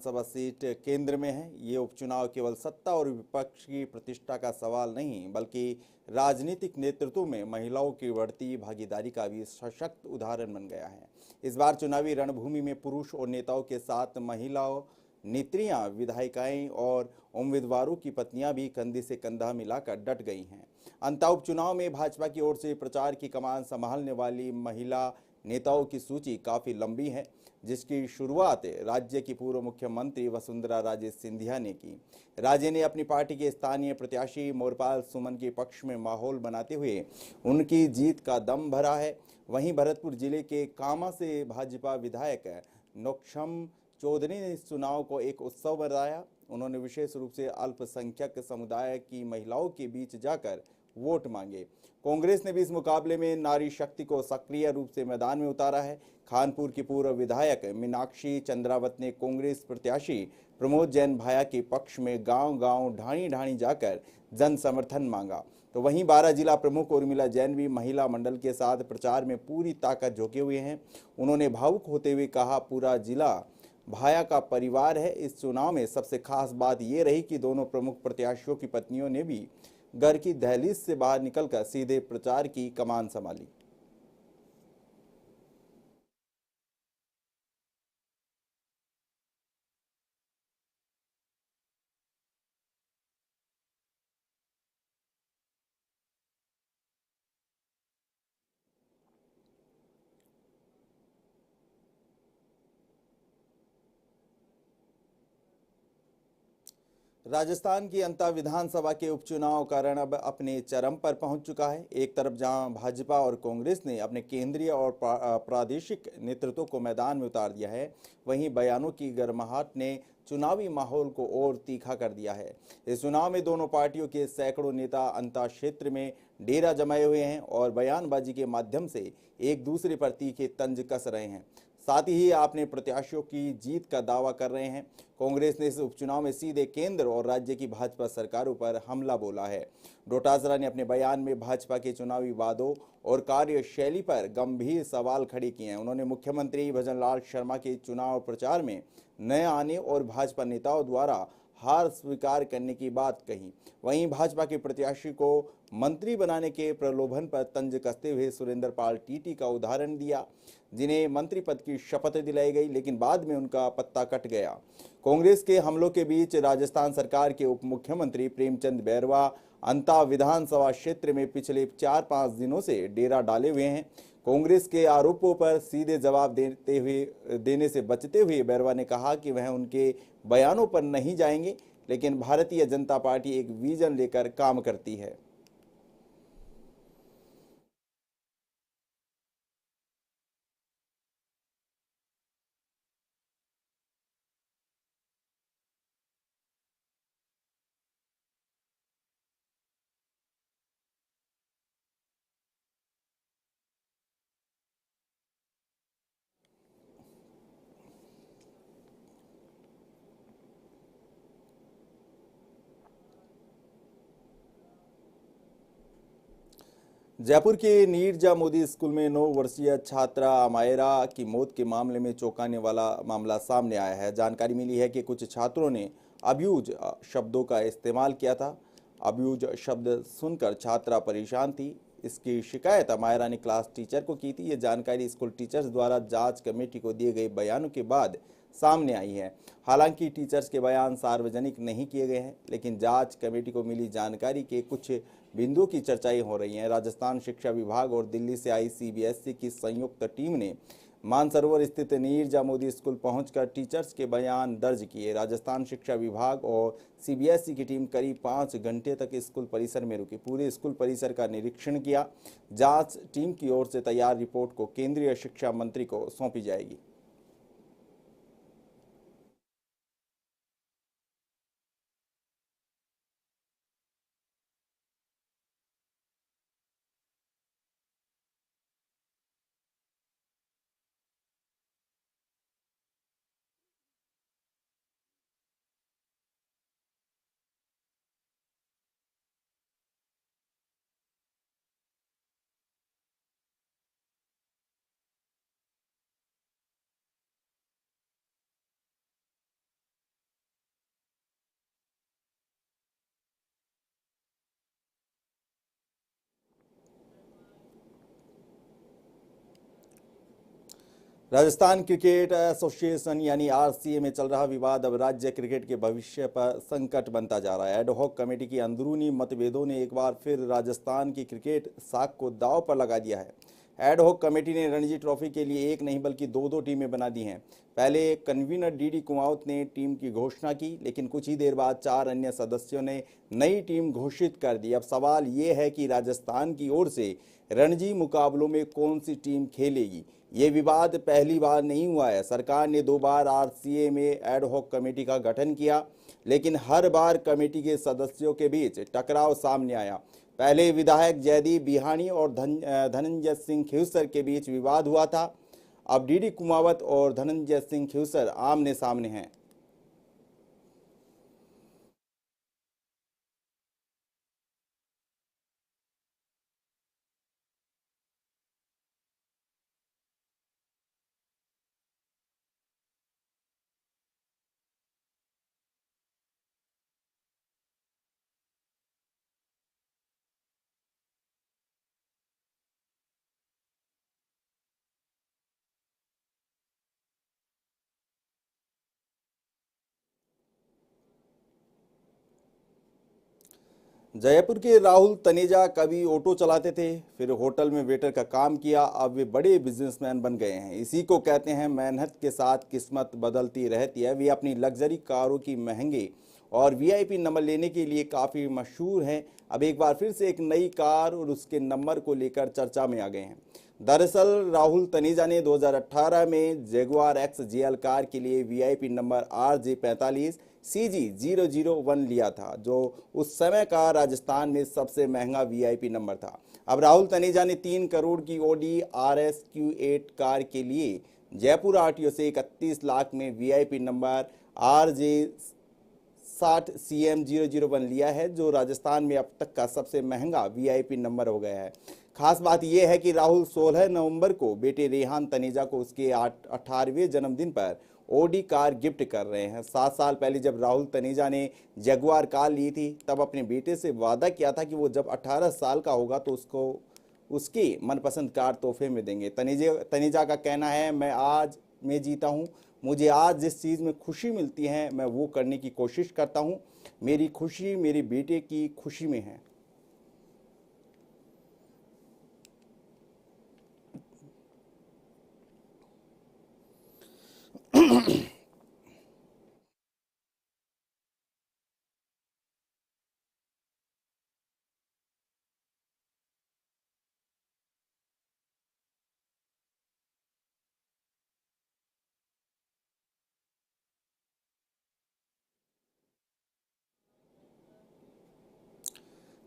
सभा सीट केंद्र में है। ये उपचुनाव केवल सत्ता और विपक्ष की प्रतिष्ठा का सवाल नहीं, बल्कि राजनीतिक नेतृत्व में महिलाओं की बढ़ती भागीदारी का भी सशक्त उदाहरण बन गया है। इस बार चुनावी रणभूमि में पुरुष और नेताओं के साथ महिलाओं, नेत्रियां, विधायिकाएं और उम्मीदवारों की पत्नियां भी कंधे से कंधा मिलाकर डट गई हैं। अंतः उपचुनाव में भाजपा की ओर से प्रचार की कमान संभालने वाली महिला नेताओं की सूची काफी लंबी है, जिसकी शुरुआत राज्य की पूर्व मुख्यमंत्री वसुंधरा राजे सिंधिया ने की। राजे ने अपनी पार्टी के स्थानीय प्रत्याशी मोरपाल सुमन के पक्ष में माहौल बनाते हुए उनकी जीत का दम भरा है। वहीं भरतपुर जिले के कामा से भाजपा विधायक नौक्षम चौधरी ने इस चुनाव को एक उत्सव बताया। उन्होंने विशेष रूप से अल्पसंख्यक समुदाय की महिलाओं के बीच जाकर वोट मांगे। कांग्रेस ने भी इस मुकाबले में नारी शक्ति को सक्रिय रूप से मैदान में उतारा है। खानपुर की पूर्व विधायक मीनाक्षी चंद्रावत ने कांग्रेस प्रत्याशी प्रमोद जैन भाया के पक्ष में गांव-गांव, ढाणी-ढाणी जाकर जन समर्थन मांगा। तो वहीं 12 जिला प्रमुख उर्मिला जैन भी महिला मंडल के साथ प्रचार में पूरी ताकत झोंके हुए हैं। उन्होंने भावुक होते हुए कहा, पूरा जिला भाया का परिवार है। इस चुनाव में सबसे खास बात यह रही कि दोनों प्रमुख प्रत्याशियों की पत्नियों ने भी घर की दहलीज से बाहर निकलकर सीधे प्रचार की कमान संभाली। राजस्थान की अंता विधानसभा के उपचुनाव का रण अब अपने चरम पर पहुंच चुका है। एक तरफ जहां भाजपा और कांग्रेस ने अपने केंद्रीय और प्रादेशिक नेतृत्व को मैदान में उतार दिया है, वहीं बयानों की गर्माहट ने चुनावी माहौल को और तीखा कर दिया है। इस चुनाव में दोनों पार्टियों के सैकड़ों नेता अंता क्षेत्र में डेरा जमाए हुए हैं और बयानबाजी के माध्यम से एक दूसरे पर तीखे तंज कस रहे हैं। साथ ही अपने प्रत्याशियों की जीत का दावा कर रहे हैं। कांग्रेस ने इस उपचुनाव में सीधे केंद्र और राज्य की भाजपा सरकारों पर हमला बोला है। डोटासरा ने अपने बयान में भाजपा के चुनावी वादों और कार्यशैली पर गंभीर सवाल खड़े किए हैं। उन्होंने मुख्यमंत्री भजनलाल शर्मा के चुनाव प्रचार में नए आने और भाजपा नेताओं द्वारा हार स्वीकार करने की बात कही। वहीं भाजपा के प्रत्याशी को मंत्री बनाने के प्रलोभन पर तंज कसते हुए सुरेंद्र पाल टीटी का उदाहरण दिया, जिन्हें मंत्री पद की शपथ दिलाई गई, लेकिन बाद में उनका पत्ता कट गया। कांग्रेस के हमलों के बीच राजस्थान सरकार के उप मुख्यमंत्री प्रेमचंद बैरवा अंता विधानसभा क्षेत्र में पिछले 4-5 दिनों से डेरा डाले हुए हैं। कांग्रेस के आरोपों पर सीधे जवाब देने से बचते हुए बैरवा ने कहा कि वह उनके बयानों पर नहीं जाएंगे, लेकिन भारतीय जनता पार्टी एक विजन लेकर काम करती है। जयपुर के नीरजा मोदी स्कूल में 9 वर्षीय छात्रा अमायरा की मौत के मामले में चौंकाने वाला मामला सामने आया है। जानकारी मिली है कि कुछ छात्रों ने अब्यूज शब्दों का इस्तेमाल किया था। अब्यूज शब्द सुनकर छात्रा परेशान थी। इसकी शिकायत अमायरा ने क्लास टीचर को की थी। ये जानकारी स्कूल टीचर्स द्वारा जांच कमेटी को दिए गए बयानों के बाद सामने आई है। हालांकि टीचर्स के बयान सार्वजनिक नहीं किए गए हैं, लेकिन जांच कमेटी को मिली जानकारी के कुछ बिंदुओं की चर्चाएं हो रही हैं। राजस्थान शिक्षा विभाग और दिल्ली से आई सीबीएसई की संयुक्त टीम ने मानसरोवर स्थित नीरजा मोदी स्कूल पहुंचकर टीचर्स के बयान दर्ज किए। राजस्थान शिक्षा विभाग और सीबीएसई की टीम करीब 5 घंटे तक स्कूल परिसर में रुकी। पूरे स्कूल परिसर का निरीक्षण किया। जांच टीम की ओर से तैयार रिपोर्ट को केंद्रीय शिक्षा मंत्री को सौंपी जाएगी। राजस्थान क्रिकेट एसोसिएशन यानी आरसीए में चल रहा विवाद अब राज्य क्रिकेट के भविष्य पर संकट बनता जा रहा है। एडहॉक कमेटी की अंदरूनी मतभेदों ने एक बार फिर राजस्थान की क्रिकेट साख को दांव पर लगा दिया है। एडहॉक कमेटी ने रणजी ट्रॉफी के लिए एक नहीं बल्कि दो टीमें बना दी हैं। पहले कन्वीनर डीडी कुमावत ने टीम की घोषणा की, लेकिन कुछ ही देर बाद 4 अन्य सदस्यों ने नई टीम घोषित कर दी। अब सवाल ये है कि राजस्थान की ओर से रणजी मुकाबलों में कौन सी टीम खेलेगी। ये विवाद पहली बार नहीं हुआ है। सरकार ने 2 बार आरसीए में एडहॉक कमेटी का गठन किया, लेकिन हर बार कमेटी के सदस्यों के बीच टकराव सामने आया। पहले विधायक जयदीप बिहानी और धनंजय सिंह ख्यूसर के बीच विवाद हुआ था। अब डीडी कुमावत और धनंजय सिंह ख्यूसर आमने सामने हैं। जयपुर के राहुल तनेजा कभी ऑटो चलाते थे, फिर होटल में वेटर का काम किया। अब वे बड़े बिजनेसमैन बन गए हैं। इसी को कहते हैं मेहनत के साथ किस्मत बदलती रहती है। वे अपनी लग्जरी कारों की महंगे और वीआईपी नंबर लेने के लिए काफ़ी मशहूर हैं। अब एक बार फिर से एक नई कार और उसके नंबर को लेकर चर्चा में आ गए हैं। दरअसल राहुल तनेजा ने 2018 में जगुआर एक्स जेएल कार के लिए वीआईपी नंबर RJ45 CG001 लिया था, जो उस समय का राजस्थान में सबसे महंगा वीआईपी नंबर था। अब राहुल तनेजा ने 3 करोड़ की ऑडी RS Q8 कार के लिए जयपुर आरटीओ से 31 लाख में वीआईपी नंबर RJ60 CM001 लिया है, जो राजस्थान में अब तक का सबसे महंगा वीआईपी नंबर हो गया है। खास बात यह है कि राहुल 16 नवंबर को बेटे रेहान तनेजा को उसके 18वें जन्मदिन पर ऑडी कार गिफ्ट कर रहे हैं। 7 साल पहले जब राहुल तनेजा ने जगुआर कार ली थी, तब अपने बेटे से वादा किया था कि वो जब 18 साल का होगा तो उसको उसकी मनपसंद कार तोहफे में देंगे। तनेजा का कहना है, मैं आज में जीता हूँ। मुझे आज जिस चीज़ में खुशी मिलती है मैं वो करने की कोशिश करता हूँ। मेरी खुशी मेरे बेटे की खुशी में है।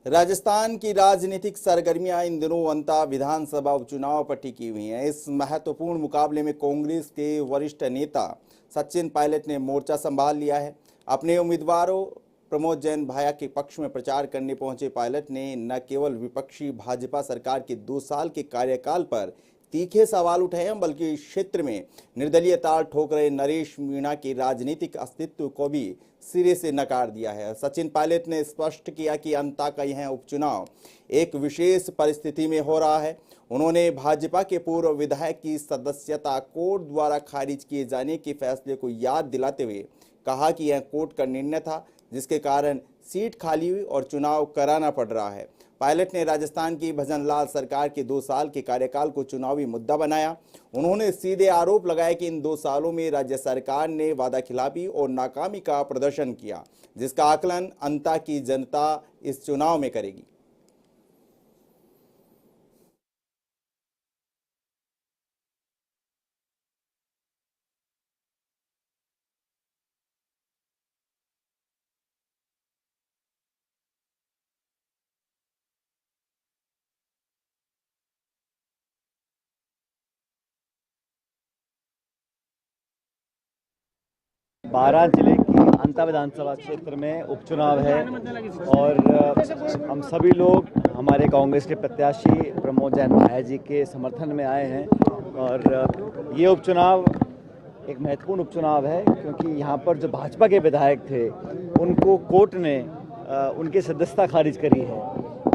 राजस्थान की राजनीतिक सरगर्मियां इन दिनों अंता विधानसभा उपचुनाव पर टिकी हुई हैं। इस महत्वपूर्ण मुकाबले में कांग्रेस के वरिष्ठ नेता सचिन पायलट ने मोर्चा संभाल लिया है। अपने उम्मीदवारों प्रमोद जैन भाया के पक्ष में प्रचार करने पहुंचे पायलट ने न केवल विपक्षी भाजपा सरकार के 2 साल के कार्यकाल पर तीखे सवाल उठाए हैं, बल्कि क्षेत्र में निर्दलीय ताल ठोक रहे नरेश मीणा के राजनीतिक अस्तित्व को भी सिरे से नकार दिया है। सचिन पायलट ने स्पष्ट किया कि अंता का यह उपचुनाव एक विशेष परिस्थिति में हो रहा है। उन्होंने भाजपा के पूर्व विधायक की सदस्यता कोर्ट द्वारा खारिज किए जाने के फैसले को याद दिलाते हुए कहा कि यह कोर्ट का निर्णय था, जिसके कारण सीट खाली हुई और चुनाव कराना पड़ रहा है। पायलट ने राजस्थान की भजनलाल सरकार के 2 साल के कार्यकाल को चुनावी मुद्दा बनाया। उन्होंने सीधे आरोप लगाया कि इन 2 सालों में राज्य सरकार ने वादाखिलाफी और नाकामी का प्रदर्शन किया, जिसका आकलन अंता की जनता इस चुनाव में करेगी। बारां जिले की अंता विधानसभा क्षेत्र में उपचुनाव है और हम सभी लोग हमारे कांग्रेस के प्रत्याशी प्रमोद जैन भाया जी के समर्थन में आए हैं। और ये उपचुनाव एक महत्वपूर्ण उपचुनाव है, क्योंकि यहाँ पर जो भाजपा के विधायक थे उनको कोर्ट ने उनकी सदस्यता खारिज करी है।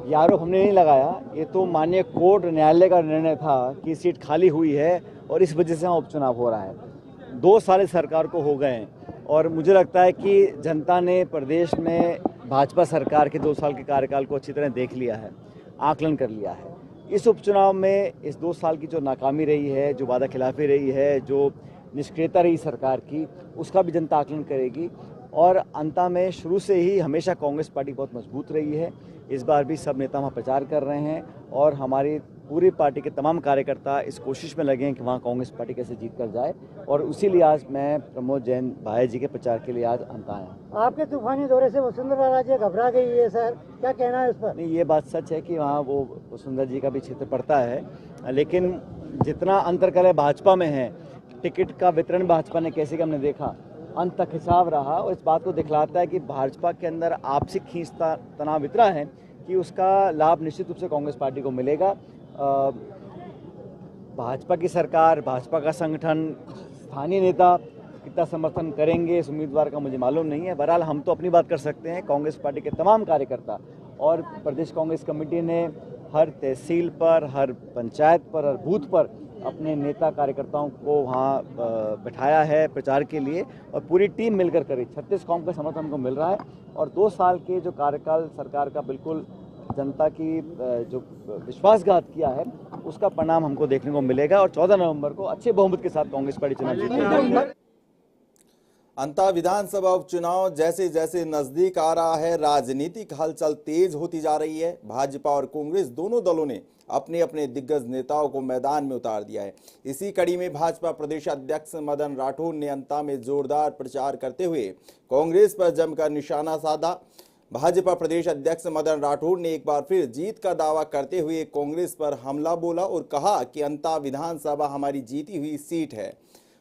ये आरोप हमने नहीं लगाया, ये तो माननीय कोर्ट न्यायालय का निर्णय था कि सीट खाली हुई है और इस वजह से वहाँ उपचुनाव हो रहा है। 2 साल इस सरकार को हो गए हैं और मुझे लगता है कि जनता ने प्रदेश में भाजपा सरकार के 2 साल के कार्यकाल को अच्छी तरह देख लिया है, आकलन कर लिया है। इस उपचुनाव में इस 2 साल की जो नाकामी रही है, जो वादा खिलाफी रही है, जो निष्क्रियता रही सरकार की, उसका भी जनता आकलन करेगी। और अंत में शुरू से ही हमेशा कांग्रेस पार्टी बहुत मजबूत रही है। इस बार भी सब नेता वहाँ प्रचार कर रहे हैं और हमारी पूरी पार्टी के तमाम कार्यकर्ता इस कोशिश में लगे हैं कि वहाँ कांग्रेस पार्टी कैसे जीत कर जाए, और उसीलिए आज मैं प्रमोद जैन भाई जी के प्रचार के लिए आज अंत आया हूँ। आपके तूफानी दौरे से वसुंधरा राजे घबरा गई है सर, क्या कहना है इस पर? नहीं, ये बात सच है कि वहाँ वो वसुंधरा जी का भी क्षेत्र पड़ता है, लेकिन जितना अंतर्कलह भाजपा में है, टिकट का वितरण भाजपा ने कैसे कि हमने देखा, अंत तक खिंचाव रहा, और इस बात को दिखलाता है कि भाजपा के अंदर आपसी खींचता तनाव इतना है कि उसका लाभ निश्चित रूप से कांग्रेस पार्टी को मिलेगा। भाजपा की सरकार, भाजपा का संगठन, स्थानीय नेता कितना समर्थन करेंगे इस उम्मीदवार का मुझे मालूम नहीं है। बहरहाल हम तो अपनी बात कर सकते हैं। कांग्रेस पार्टी के तमाम कार्यकर्ता और प्रदेश कांग्रेस कमेटी ने हर तहसील पर, हर पंचायत पर, हर बूथ पर अपने नेता कार्यकर्ताओं को वहाँ बैठाया है प्रचार के लिए, और पूरी टीम मिलकर करी। 36 कौम का समर्थन हमको मिल रहा है और 2 साल के जो कार्यकाल सरकार का बिल्कुल जनता की जो विश्वासघात किया है, उसका परिणाम हमको देखने को मिलेगा और 14 नवंबर को अच्छे बहुमत के साथ कांग्रेस पार्टी चुनाव जीतेगी। अंता विधानसभा उपचुनाव जैसे जैसे नजदीक आ रहा है, राजनीतिक हलचल तेज होती जा रही है। भाजपा और कांग्रेस दोनों दलों ने अपने अपने दिग्गज नेताओं को मैदान में उतार दिया है। इसी कड़ी में भाजपा प्रदेश अध्यक्ष मदन राठौर ने अंता में जोरदार प्रचार करते हुए कांग्रेस पर जमकर निशाना साधा। भाजपा प्रदेश अध्यक्ष मदन राठौर ने एक बार फिर जीत का दावा करते हुए कांग्रेस पर हमला बोला और कहा कि अंता विधानसभा हमारी जीती हुई सीट है,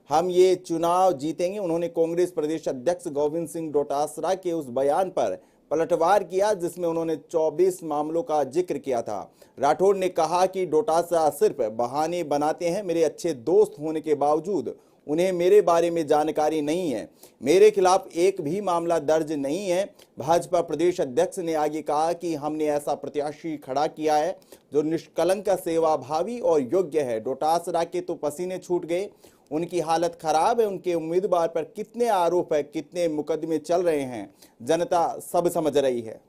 हम ये चुनाव जीतेंगे। उन्होंने कांग्रेस प्रदेश अध्यक्ष गोविंद सिंह डोटासरा के उस बयान पर पलटवार किया जिसमें उन्होंने 24 मामलों का जिक्र किया था। राठौर ने कहा कि डोटासरा सिर्फ बहाने बनाते हैं, मेरे अच्छे दोस्त होने के बावजूद उन्हें मेरे बारे में जानकारी नहीं है, मेरे खिलाफ एक भी मामला दर्ज नहीं है। भाजपा प्रदेश अध्यक्ष ने आगे कहा कि हमने ऐसा प्रत्याशी खड़ा किया है जो निष्कलंक, सेवाभावी और योग्य है। डोटासरा के तो पसीने छूट गए, उनकी हालत खराब है। उनके उम्मीदवार पर कितने आरोप है, कितने मुकदमे चल रहे हैं, जनता सब समझ रही है।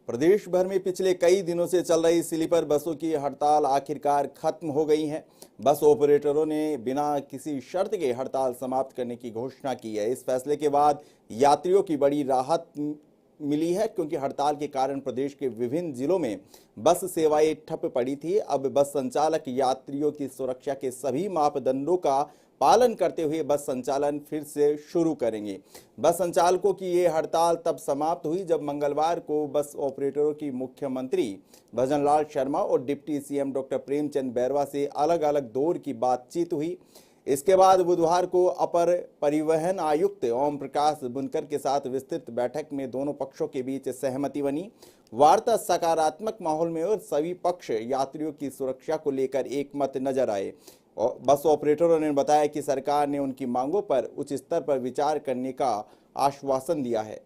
प्रदेश भर में पिछले कई दिनों से चल रही स्लीपर बसों की हड़ताल आखिरकार खत्म हो गई है। बस ऑपरेटरों ने बिना किसी शर्त के हड़ताल समाप्त करने की घोषणा की है। इस फैसले के बाद यात्रियों की बड़ी राहत मिली है, क्योंकि हड़ताल के कारण प्रदेश के विभिन्न जिलों में बस सेवाएं ठप पड़ी थी। अब बस संचालक यात्रियों की सुरक्षा के सभी मापदंडों का पालन करते हुए बस संचालन फिर से शुरू करेंगे। बस संचालकों की ये हड़ताल तब समाप्त हुई जब मंगलवार को बस ऑपरेटरों की मुख्यमंत्री भजनलाल शर्मा और deputy CM doctor Premchand Bairwa से अलग अलग दौर की बातचीत हुई। इसके बाद बुधवार को अपर परिवहन आयुक्त ओम प्रकाश बुनकर के साथ विस्तृत बैठक में दोनों पक्षों के बीच सहमति बनी। वार्ता सकारात्मक माहौल में और सभी पक्ष यात्रियों की सुरक्षा को लेकर एकमत नजर आए। बस ऑपरेटरों ने बताया कि सरकार ने उनकी मांगों पर उच्च स्तर पर विचार करने का आश्वासन दिया है।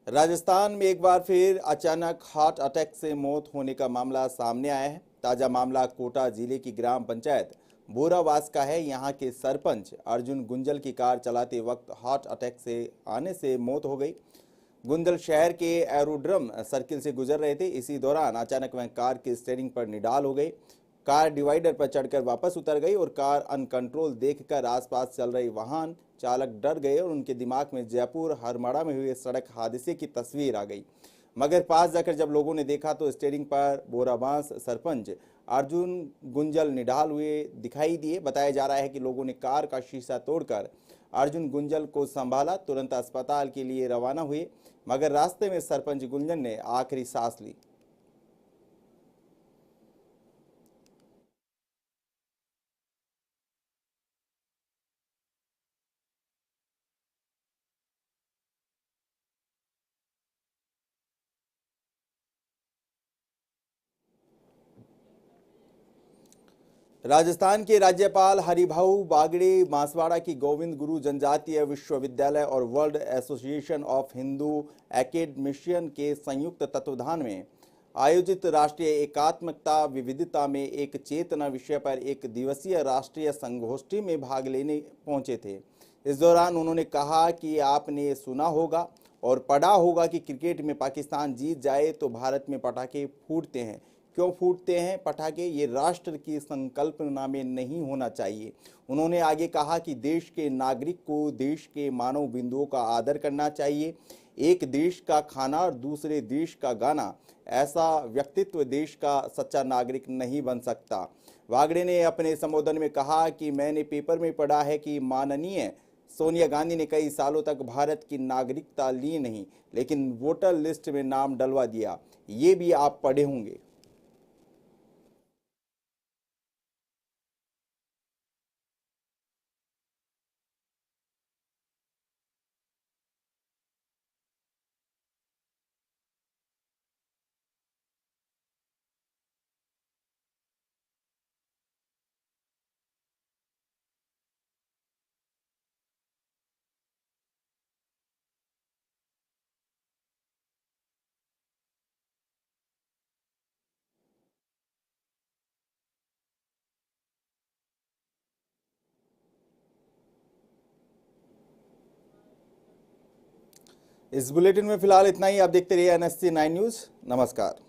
राजस्थान में एक बार फिर अचानक हार्ट अटैक से मौत होने का मामला सामने आया है। ताजा मामला कोटा जिले की ग्राम पंचायत बोरावास का है। यहां के सरपंच अर्जुन गुंजल की कार चलाते वक्त हार्ट अटैक से आने से मौत हो गई। गुंजल शहर के एरोड्रम सर्किल से गुजर रहे थे। इसी दौरान अचानक वह कार के स्टीयरिंग पर निडाल हो गई। कार डिवाइडर पर चढ़कर वापस उतर गई और कार अनकंट्रोल देखकर आसपास चल रही वाहन चालक डर गए और उनके दिमाग में जयपुर हरमाड़ा में हुए सड़क हादसे की तस्वीर आ गई। मगर पास जाकर जब लोगों ने देखा तो स्टीयरिंग पर बोराबांस सरपंच अर्जुन गुंजल निडाल हुए दिखाई दिए। बताया जा रहा है कि लोगों ने कार का शीशा तोड़कर अर्जुन गुंजल को संभाला, तुरंत अस्पताल के लिए रवाना हुए, मगर रास्ते में सरपंच गुंजल ने आखिरी सांस ली। राजस्थान के राज्यपाल हरिभाऊ बागड़े बांसवाड़ा की गोविंद गुरु जनजातीय विश्वविद्यालय और world association of Hindu academician के संयुक्त तत्वाधान में आयोजित राष्ट्रीय एकात्मकता विविधता में एक चेतना विषय पर एक दिवसीय राष्ट्रीय संगोष्ठी में भाग लेने पहुंचे थे। इस दौरान उन्होंने कहा कि आपने सुना होगा और पढ़ा होगा कि क्रिकेट में पाकिस्तान जीत जाए तो भारत में पटाखे फूटते हैं। क्यों फूटते हैं पटाखे? ये राष्ट्र की संकल्पना में नहीं होना चाहिए। उन्होंने आगे कहा कि देश के नागरिक को देश के मानव बिंदुओं का आदर करना चाहिए। एक देश का खाना और दूसरे देश का गाना, ऐसा व्यक्तित्व देश का सच्चा नागरिक नहीं बन सकता। वागड़े ने अपने संबोधन में कहा कि मैंने पेपर में पढ़ा है कि माननीय सोनिया गांधी ने कई सालों तक भारत की नागरिकता ली नहीं, लेकिन वोटर लिस्ट में नाम डलवा दिया। ये भी आप पढ़े होंगे। इस बुलेटिन में फिलहाल इतना ही। आप देखते रहिए NSC 9 न्यूज। नमस्कार।